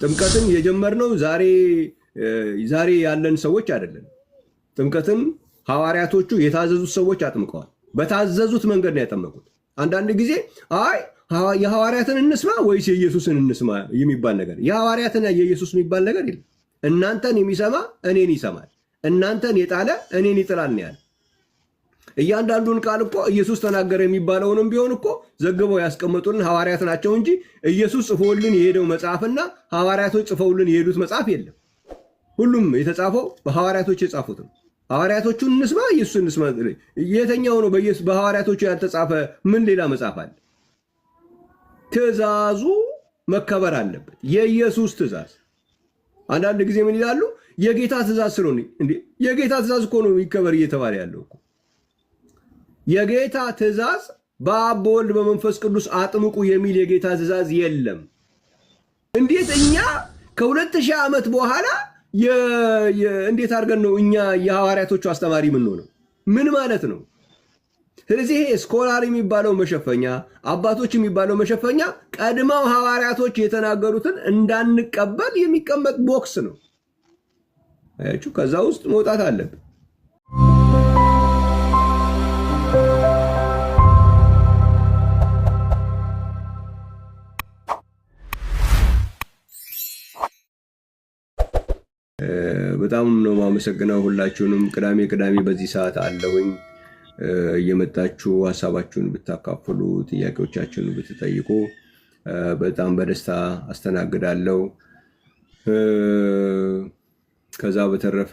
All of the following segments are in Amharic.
ጥምቀትን የጀመርነው ዛሬ ያለን ሰዎች አይደለም። ጥምቀትን ሐዋርያቶቹ የታዘዙት ሰዎች አጥምቀዋል። በታዘዙት መንገድ ነው ያጠመቁት። አንዳንድ ጊዜ አይ የሐዋርያትን እንስማ ወይስ የኢየሱስን እንስማ የሚባል ነገር፣ የሐዋርያትና የኢየሱስ የሚባል ነገር የለም። እናንተን የሚሰማ እኔን ይሰማል፣ እናንተን የጣለ እኔን ይጥላል ነው ያለ። እያንዳንዱን ቃል እኮ ኢየሱስ ተናገረ የሚባለውንም ቢሆን እኮ ዘግበው ያስቀመጡልን ሐዋርያት ናቸው እንጂ ኢየሱስ ጽፎልን የሄደው መጽሐፍና ሐዋርያቶች ጽፈውልን የሄዱት መጽሐፍ የለም። ሁሉም የተጻፈው በሐዋርያቶች የጻፉት ነው። ሐዋርያቶቹን እንስማ ኢየሱስን እንስማ። የትኛው ነው በሐዋርያቶቹ ያልተጻፈ? ምን ሌላ መጽሐፍ አለ? ትእዛዙ መከበር አለበት። የኢየሱስ ትእዛዝ። አንዳንድ ጊዜ ምን ይላሉ? የጌታ ትእዛዝ ስለሆነ እንዴ! የጌታ ትእዛዝ እኮ ነው ይከበር እየተባለ ያለው እኮ። የጌታ ትእዛዝ በአብ በወልድ በመንፈስ ቅዱስ አጥምቁ የሚል የጌታ ትእዛዝ የለም። እንዴት እኛ ከ2000 ዓመት በኋላ እንዴት አድርገን ነው እኛ የሐዋርያቶቹ አስተማሪ የምንሆነው? ምን ማለት ነው? ስለዚህ ይሄ ስኮላር የሚባለው መሸፈኛ፣ አባቶች የሚባለው መሸፈኛ ቀድመው ሐዋርያቶች የተናገሩትን እንዳንቀበል የሚቀመጥ ቦክስ ነው። አያችሁ፣ ከዛ ውስጥ መውጣት አለብን። በጣም ነው ማመሰግነው ሁላችሁንም። ቅዳሜ በዚህ ሰዓት አለሁኝ። እየመጣችሁ ሀሳባችሁን ብታካፍሉ፣ ጥያቄዎቻችሁን ብትጠይቁ በጣም በደስታ አስተናግዳለሁ። ከዛ በተረፈ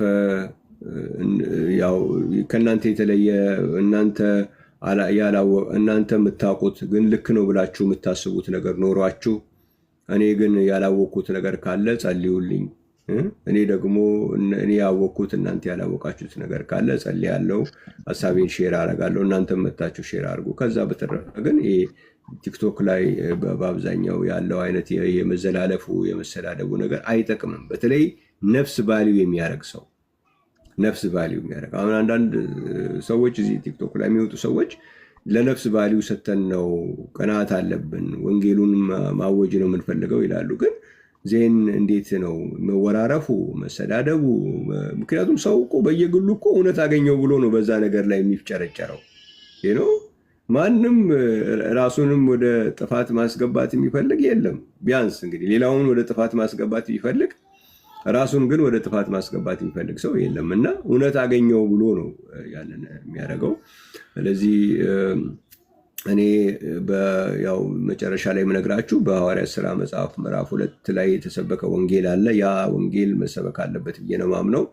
ያው ከእናንተ የተለየ እናንተ የምታውቁት ግን ልክ ነው ብላችሁ የምታስቡት ነገር ኖሯችሁ እኔ ግን ያላወቅኩት ነገር ካለ ጸልዩልኝ። እኔ ደግሞ እኔ ያወቅኩት እናንተ ያላወቃችሁት ነገር ካለ ጸልያለሁ፣ ሀሳቤን ሼር አደርጋለሁ። እናንተም መታችሁ ሼር አድርጉ። ከዛ በተረፈ ግን ቲክቶክ ላይ በአብዛኛው ያለው አይነት የመዘላለፉ የመሰዳደቡ ነገር አይጠቅምም። በተለይ ነፍስ ቫልዩ የሚያደርግ ሰው አሁን አንዳንድ ሰዎች እዚህ ቲክቶክ ላይ የሚወጡ ሰዎች ለነፍስ ቫልዩ ሰተን ነው ቅናት አለብን ወንጌሉን ማወጅ ነው የምንፈልገው ይላሉ። ግን ዜን እንዴት ነው መወራረፉ መሰዳደቡ? ምክንያቱም ሰው እኮ በየግሉ እኮ እውነት አገኘው ብሎ ነው በዛ ነገር ላይ የሚፍጨረጨረው። ማንም ራሱንም ወደ ጥፋት ማስገባት የሚፈልግ የለም። ቢያንስ እንግዲህ ሌላውን ወደ ጥፋት ማስገባት የሚፈልግ ራሱን ግን ወደ ጥፋት ማስገባት የሚፈልግ ሰው የለም። እና እውነት አገኘው ብሎ ነው ያንን የሚያደርገው። ስለዚህ እኔ ያው መጨረሻ ላይ የምነግራችሁ በሐዋርያት ሥራ መጽሐፍ ምዕራፍ 2 ላይ የተሰበከ ወንጌል አለ። ያ ወንጌል መሰበክ አለበት ብዬ ነው የማምነው።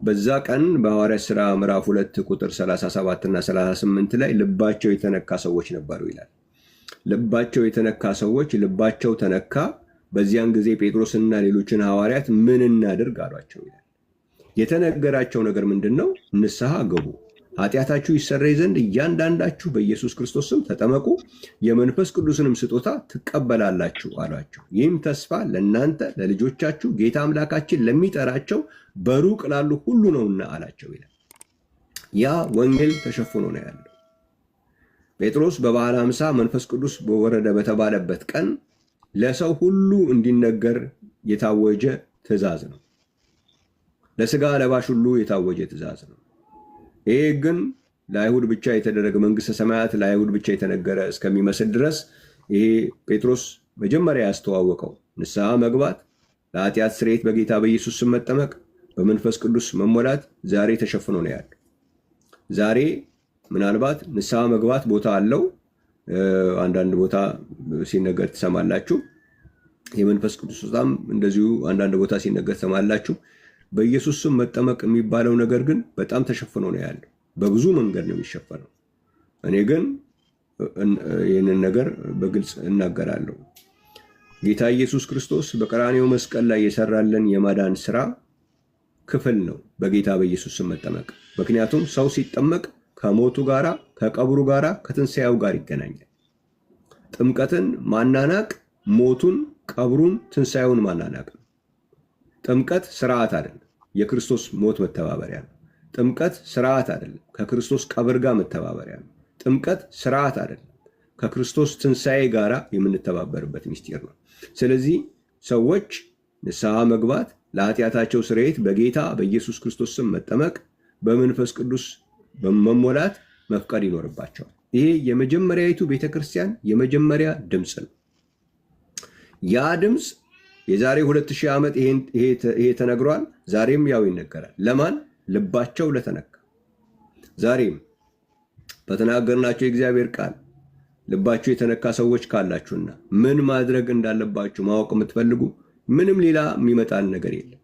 በዛ ቀን በሐዋርያት ሥራ ምዕራፍ 2 ቁጥር 37 እና 38 ላይ ልባቸው የተነካ ሰዎች ነበሩ ይላል። ልባቸው የተነካ ሰዎች ልባቸው ተነካ። በዚያን ጊዜ ጴጥሮስና ሌሎችን ሐዋርያት ምን እናድርግ አሏቸው ይላል። የተነገራቸው ነገር ምንድን ነው? ንስሐ ግቡ፣ ኃጢአታችሁ ይሰረይ ዘንድ እያንዳንዳችሁ በኢየሱስ ክርስቶስ ስም ተጠመቁ፣ የመንፈስ ቅዱስንም ስጦታ ትቀበላላችሁ አሏቸው። ይህም ተስፋ ለእናንተ ለልጆቻችሁ ጌታ አምላካችን ለሚጠራቸው በሩቅ ላሉ ሁሉ ነውና አላቸው ይላል። ያ ወንጌል ተሸፍኖ ነው ያለው። ጴጥሮስ በበዓለ ሃምሳ መንፈስ ቅዱስ በወረደ በተባለበት ቀን ለሰው ሁሉ እንዲነገር የታወጀ ትእዛዝ ነው። ለስጋ ለባሽ ሁሉ የታወጀ ትእዛዝ ነው። ይሄ ግን ለአይሁድ ብቻ የተደረገ መንግስተ ሰማያት ለአይሁድ ብቻ የተነገረ እስከሚመስል ድረስ ይሄ ጴጥሮስ መጀመሪያ ያስተዋወቀው ንስሐ መግባት፣ ለኃጢአት ስርየት በጌታ በኢየሱስ ስም መጠመቅ፣ በመንፈስ ቅዱስ መሞላት ዛሬ ተሸፍኖ ነው ያለው። ዛሬ ምናልባት ንስሐ መግባት ቦታ አለው። አንዳንድ ቦታ ሲነገር ትሰማላችሁ። የመንፈስ ቅዱስ ስጦታም እንደዚሁ አንዳንድ ቦታ ሲነገር ትሰማላችሁ። በኢየሱስ ስም መጠመቅ የሚባለው ነገር ግን በጣም ተሸፍኖ ነው ያለው። በብዙ መንገድ ነው የሚሸፈነው። እኔ ግን ይህንን ነገር በግልጽ እናገራለሁ። ጌታ ኢየሱስ ክርስቶስ በቀራንዮ መስቀል ላይ የሰራልን የማዳን ስራ ክፍል ነው በጌታ በኢየሱስ ስም መጠመቅ። ምክንያቱም ሰው ሲጠመቅ ከሞቱ ጋራ ከቀብሩ ጋራ ከትንሣኤው ጋር ይገናኛል። ጥምቀትን ማናናቅ ሞቱን፣ ቀብሩን፣ ትንሣኤውን ማናናቅ ነው። ጥምቀት ስርዓት አይደለም፣ የክርስቶስ ሞት መተባበሪያ ነው። ጥምቀት ስርዓት አይደለም፣ ከክርስቶስ ቀብር ጋር መተባበሪያ ነው። ጥምቀት ስርዓት አይደለም፣ ከክርስቶስ ትንሣኤ ጋራ የምንተባበርበት ምስጢር ነው። ስለዚህ ሰዎች ንስሐ መግባት፣ ለኃጢአታቸው ስርየት በጌታ በኢየሱስ ክርስቶስ ስም መጠመቅ፣ በመንፈስ ቅዱስ መሞላት መፍቀድ ይኖርባቸዋል። ይሄ የመጀመሪያዊቱ ቤተክርስቲያን የመጀመሪያ ድምፅ ነው። ያ ድምፅ የዛሬ 2000 ዓመት ይሄ ተነግሯል። ዛሬም ያው ይነገራል። ለማን? ልባቸው ለተነካ። ዛሬም በተናገርናቸው የእግዚአብሔር ቃል ልባቸው የተነካ ሰዎች ካላችሁና ምን ማድረግ እንዳለባችሁ ማወቅ የምትፈልጉ ምንም ሌላ የሚመጣን ነገር የለም።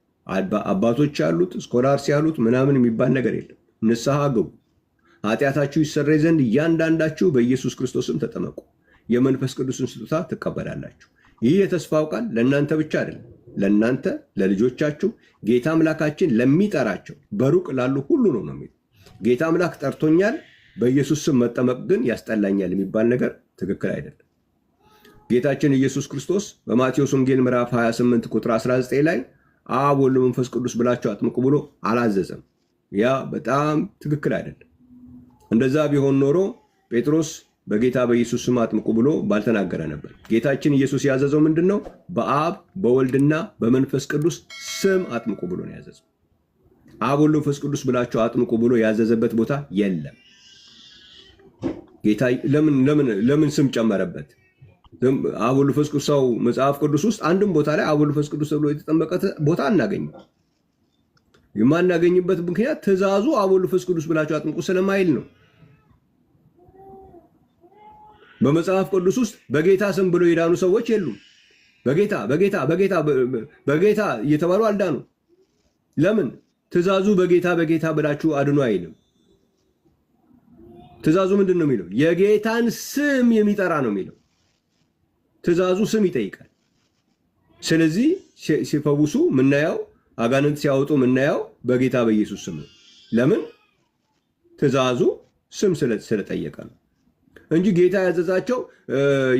አባቶች ያሉት ስኮላርስ ያሉት ምናምን የሚባል ነገር የለም። ንስሐ ግቡ፣ ኃጢአታችሁ ይሰረይ ዘንድ እያንዳንዳችሁ በኢየሱስ ክርስቶስም ተጠመቁ፣ የመንፈስ ቅዱስን ስጦታ ትቀበላላችሁ። ይህ የተስፋው ቃል ለእናንተ ብቻ አይደለም፣ ለእናንተ ለልጆቻችሁ፣ ጌታ አምላካችን ለሚጠራቸው በሩቅ ላሉ ሁሉ ነው የሚለው። ጌታ አምላክ ጠርቶኛል፣ በኢየሱስ ስም መጠመቅ ግን ያስጠላኛል የሚባል ነገር ትክክል አይደለም። ጌታችን ኢየሱስ ክርስቶስ በማቴዎስ ወንጌል ምዕራፍ 28 ቁጥር 19 ላይ አብ ወልድ መንፈስ ቅዱስ ብላችሁ አጥምቁ ብሎ አላዘዘም። ያ በጣም ትክክል አይደለም። እንደዛ ቢሆን ኖሮ ጴጥሮስ በጌታ በኢየሱስ ስም አጥምቁ ብሎ ባልተናገረ ነበር። ጌታችን ኢየሱስ ያዘዘው ምንድን ነው? በአብ በወልድና በመንፈስ ቅዱስ ስም አጥምቁ ብሎ ነው ያዘዘው። አብ ወልድ መንፈስ ቅዱስ ብላችሁ አጥምቁ ብሎ ያዘዘበት ቦታ የለም። ጌታ ለምን ስም ጨመረበት? አብ ወልድ መንፈስ ቅዱስ ሰው መጽሐፍ ቅዱስ ውስጥ አንድም ቦታ ላይ አብ ወልድ መንፈስ ቅዱስ ተብሎ የተጠመቀ ቦታ አናገኝም። የማናገኝበት ምክንያት ትእዛዙ አብ ወልድ መንፈስ ቅዱስ ብላችሁ አጥምቁ ስለማይል ነው። በመጽሐፍ ቅዱስ ውስጥ በጌታ ስም ብሎ የዳኑ ሰዎች የሉም። በጌታ እየተባሉ አልዳኑ። ለምን? ትእዛዙ በጌታ ብላችሁ አድኑ አይልም። ትእዛዙ ምንድን ነው የሚለው? የጌታን ስም የሚጠራ ነው የሚለው። ትእዛዙ ስም ይጠይቃል። ስለዚህ ሲፈውሱ ምናየው፣ አጋንንት ሲያወጡ ምናየው በጌታ በኢየሱስ ስም ነው። ለምን? ትእዛዙ ስም ስለጠየቀ ነው እንጂ ጌታ ያዘዛቸው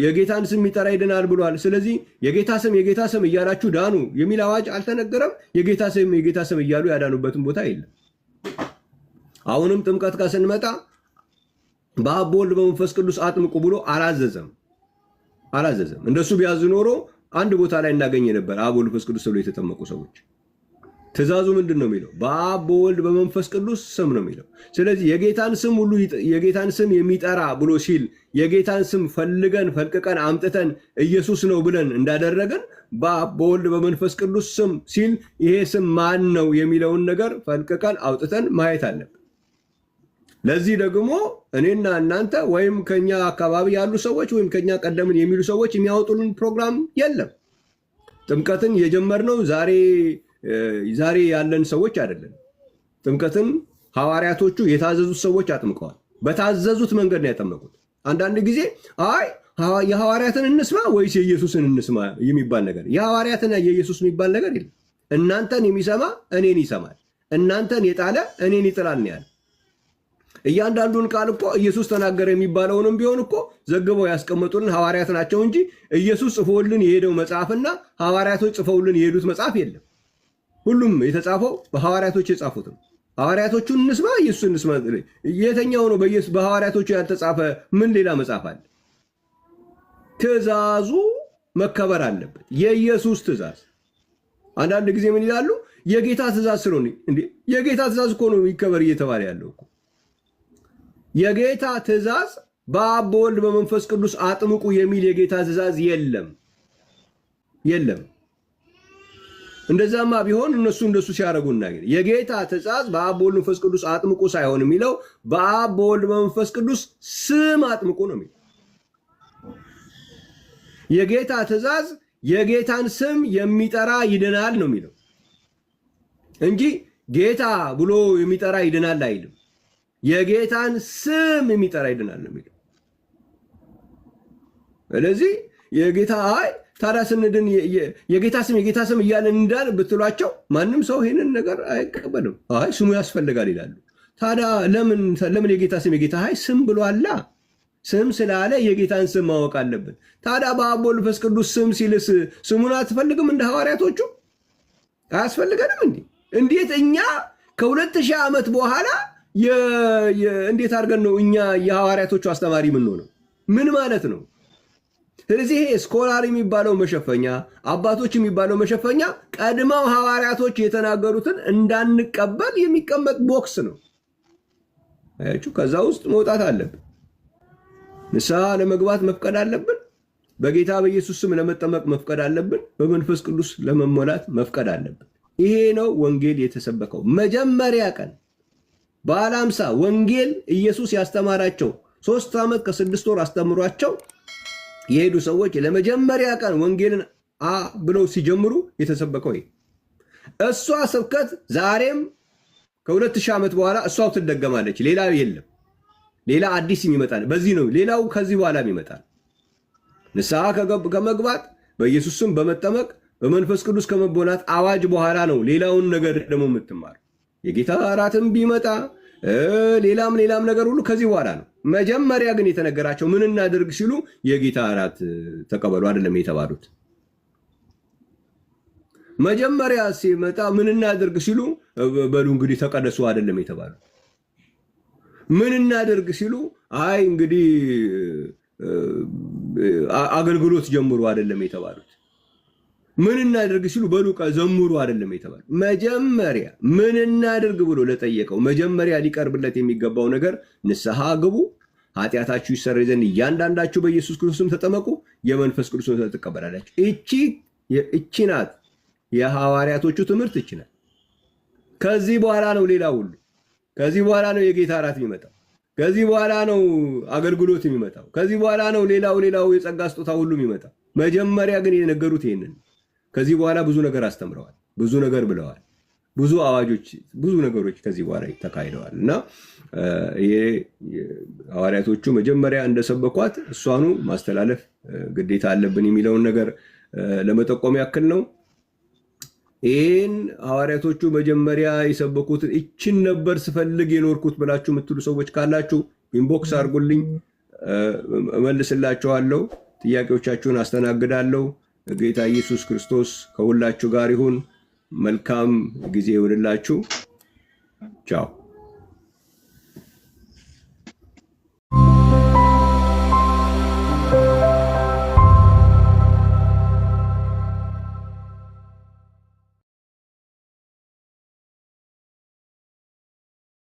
የጌታን ስም የሚጠራ ይድናል ብሏል። ስለዚህ የጌታ ስም እያላችሁ ዳኑ የሚል አዋጅ አልተነገረም። የጌታ ስም እያሉ ያዳኑበትን ቦታ የለም። አሁንም ጥምቀት ጋር ስንመጣ በአብ በወልድ በመንፈስ ቅዱስ አጥምቁ ብሎ አላዘዘም። እንደሱ ቢያዝ ኖሮ አንድ ቦታ ላይ እናገኝ ነበር አብ ወልድ መንፈስ ቅዱስ ብሎ የተጠመቁ ሰዎች። ትእዛዙ ምንድን ነው የሚለው? በአብ በወልድ በመንፈስ ቅዱስ ስም ነው የሚለው። ስለዚህ የጌታን ስም የሚጠራ ብሎ ሲል የጌታን ስም ፈልቅቀን አምጥተን ኢየሱስ ነው ብለን እንዳደረገን በአብ በወልድ በመንፈስ ቅዱስ ስም ሲል ይሄ ስም ማን ነው የሚለውን ነገር ፈልቅቀን አውጥተን ማየት አለብን። ለዚህ ደግሞ እኔና እናንተ ወይም ከኛ አካባቢ ያሉ ሰዎች ወይም ከኛ ቀደምን የሚሉ ሰዎች የሚያወጡልን ፕሮግራም የለም። ጥምቀትን የጀመርነው ዛሬ ያለን ሰዎች አይደለም። ጥምቀትን ሐዋርያቶቹ የታዘዙት ሰዎች አጥምቀዋል። በታዘዙት መንገድ ነው ያጠመቁት። አንዳንድ ጊዜ የሐዋርያትን እንስማ ወይስ የኢየሱስን እንስማ የሚባል ነገር፣ የሐዋርያትና የኢየሱስ የሚባል ነገር የለም። እናንተን የሚሰማ እኔን ይሰማል፣ እናንተን የጣለ እኔን ይጥላል ነው ያለ። እያንዳንዱን ቃል እኮ ኢየሱስ ተናገረ የሚባለውንም ቢሆን እኮ ዘግበው ያስቀመጡልን ሐዋርያት ናቸው እንጂ ኢየሱስ ጽፎልን የሄደው መጽሐፍና ሐዋርያቶች ጽፈውልን የሄዱት መጽሐፍ የለም። ሁሉም የተጻፈው በሐዋርያቶች የጻፉት ነው። ሐዋርያቶቹን እንስማ፣ ኢየሱስ እንስማ። የተኛው ነው በሐዋርያቶቹ ያልተጻፈ ምን ሌላ መጽሐፍ አለ? ትእዛዙ መከበር አለበት። የኢየሱስ ትእዛዝ። አንዳንድ ጊዜ ምን ይላሉ? የጌታ ትእዛዝ ስለሆነ እንዴ! የጌታ ትእዛዝ እኮ ነው ይከበር እየተባለ ያለው እኮ። የጌታ ትእዛዝ በአብ በወልድ በመንፈስ ቅዱስ አጥምቁ የሚል የጌታ ትእዛዝ የለም። እንደዛማ ቢሆን እነሱ እንደሱ ሲያደርጉ እናገኝ። የጌታ ትእዛዝ በአብ በወልድ መንፈስ ቅዱስ አጥምቁ ሳይሆን የሚለው በአብ በወልድ በመንፈስ ቅዱስ ስም አጥምቁ ነው የሚለው። የጌታ ትእዛዝ የጌታን ስም የሚጠራ ይድናል ነው የሚለው እንጂ ጌታ ብሎ የሚጠራ ይድናል አይልም። የጌታን ስም የሚጠራ ይድናል ነው የሚለው። ስለዚህ የጌታ ታዲያ ስንድን የጌታ ስም እያለን እንዳል ብትሏቸው ማንም ሰው ይሄንን ነገር አይቀበልም። ስሙ ያስፈልጋል ይላሉ። ታዲያ ለምን የጌታ ስም ብሏላ? ስም ስላለ የጌታን ስም ማወቅ አለብን። ታዲያ በአብ ወልድ መንፈስ ቅዱስ ስም ሲልስ ስሙን አትፈልግም? እንደ ሐዋርያቶቹ አያስፈልገንም እንዴ? እንዴት እኛ ከ2000 ዓመት በኋላ እንዴት አድርገን ነው እኛ የሐዋርያቶቹ አስተማሪ የምንሆነው? ምን ማለት ነው? ስለዚህ ይሄ ስኮላር የሚባለው መሸፈኛ፣ አባቶች የሚባለው መሸፈኛ ቀድመው ሐዋርያቶች የተናገሩትን እንዳንቀበል የሚቀመጥ ቦክስ ነው። አያችሁ፣ ከዛ ውስጥ መውጣት አለብን። ንስሐ ለመግባት መፍቀድ አለብን። በጌታ በኢየሱስ ስም ለመጠመቅ መፍቀድ አለብን። በመንፈስ ቅዱስ ለመሞላት መፍቀድ አለብን። ይሄ ነው ወንጌል የተሰበከው። መጀመሪያ ቀን በዓለ ሃምሳ ወንጌል ኢየሱስ ያስተማራቸው 3 ዓመት ከ6 ወር አስተምሯቸው የሄዱ ሰዎች ለመጀመሪያ ቀን ወንጌልን ብለው ሲጀምሩ የተሰበከው ይሄ። እሷ ስብከት ዛሬም ከ2000 ዓመት በኋላ እሷው ትደገማለች። ሌላ የለም። ሌላ አዲስ ይመጣል። በዚህ ነው ሌላው ከዚህ በኋላም ይመጣል። ንስሐ ከመግባት በኢየሱስ ስም በመጠመቅ በመንፈስ ቅዱስ ከመቦላት አዋጅ በኋላ ነው ሌላውን ነገር ደግሞ የምትማር። የጌታ እራትም ቢመጣ ሌላም ነገር ሁሉ ከዚህ በኋላ ነው። መጀመሪያ ግን የተነገራቸው ምን እናድርግ ሲሉ የጌታ እራት ተቀበሉ አይደለም የተባሉት። መጀመሪያ ሲመጣ ምን እናድርግ ሲሉ በሉ እንግዲህ ተቀደሱ አይደለም የተባሉት። ምን እናድርግ ሲሉ አይ እንግዲህ አገልግሎት ጀምሩ አይደለም የተባሉት። ምን እናድርግ ሲሉ በሉ ዘምሩ አይደለም የተባሉት። መጀመሪያ ምን እናድርግ ብሎ ለጠየቀው መጀመሪያ ሊቀርብለት የሚገባው ነገር ንስሐ ግቡ፣ ኃጢአታችሁ ይሰረይ ዘንድ እያንዳንዳችሁ በኢየሱስ ክርስቶስም ተጠመቁ፣ የመንፈስ ቅዱስን ተቀበላላችሁ። እቺ ናት የሐዋርያቶቹ ትምህርት። እቺ ናት። ከዚህ በኋላ ነው ሌላ ሁሉ። ከዚህ በኋላ ነው የጌታ እራት የሚመጣው። ከዚህ በኋላ ነው አገልግሎት የሚመጣው። ከዚህ በኋላ ነው ሌላው የጸጋ ስጦታ ሁሉ የሚመጣው። መጀመሪያ ግን የነገሩት ይሄንን። ከዚህ በኋላ ብዙ ነገር አስተምረዋል፣ ብዙ ነገር ብለዋል፣ ብዙ አዋጆች፣ ብዙ ነገሮች ከዚህ በኋላ ተካሂደዋል እና ይሄ ሐዋርያቶቹ መጀመሪያ እንደሰበኳት እሷኑ ማስተላለፍ ግዴታ አለብን የሚለውን ነገር ለመጠቆም ያክል ነው። ይህን ሐዋርያቶቹ መጀመሪያ የሰበኩትን እችን ነበር ስፈልግ የኖርኩት ብላችሁ የምትሉ ሰዎች ካላችሁ ኢንቦክስ አድርጉልኝ፣ እመልስላችኋለሁ። ጥያቄዎቻችሁን አስተናግዳለሁ። ጌታ ኢየሱስ ክርስቶስ ከሁላችሁ ጋር ይሁን። መልካም ጊዜ ይሁንላችሁ። ቻው።